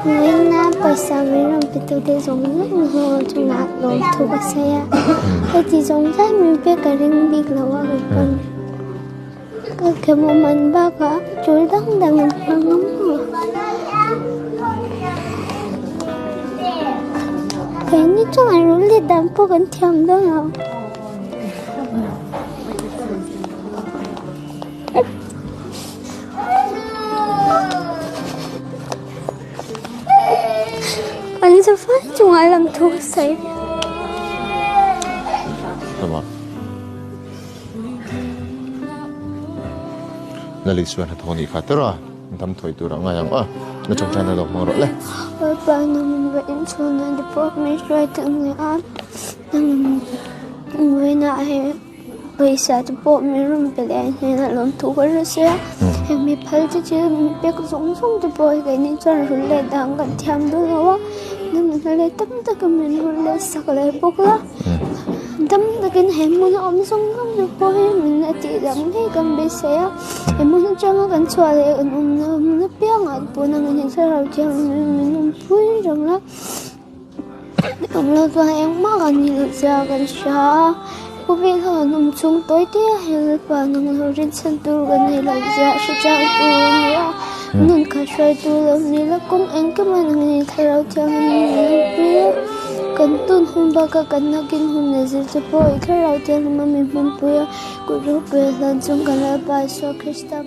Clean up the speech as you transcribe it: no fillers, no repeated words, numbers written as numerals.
người na पैसा với lòng bị tôi để giống rất nhiều trong ngã lối thu bát xe cái gì giống rất mình biết cái riêng biết là quá rồi còn cái một mình ba cả chuối đắng đang ngắm cái như trong ngày lúc đi đám phố gần thèm đó nào anh sẽ phát chúng ai làm thu say Tama. Naligsuan at ako ni Katera. Ang tamtoy tura ngayang na chong channel ako mga role. paano mo ba insuna di po may right ang ngayon nang may na ay पैसा तो बहुत मेरे में पहले हैं ना लोग तो कर रहे हैं हमें फल तो चीज़ पे कुछ सोंग तो बहुत कहीं नहीं चल रहे दांग का ध्यान दो ना वो नमस्ते तब तक मैंने रुले सकले बोला तब तक इन हम मुझे अम सोंग तो बहुत मैंने तीसरा में कम बेसे या हम मुझे चंगा कन स्वाले उन्होंने प्यांग आग पुना मैंने चला जाऊँ मैंने पूरी रंगला हम लोग तो हैं माँ नहीं लोग जाकर Shah cô biết là nằm chung tối tía hay và nằm ở trên sân tu gần này là dạ sẽ chào tu nữa nên cả sai tu làm này là công anh cái mà này thay ra cho mình biết cần tuân hôn ba cái cần nó kinh hôn này sẽ bồi thay ra cho mà mình bồi côรู้về lần chung cả là bài so Krista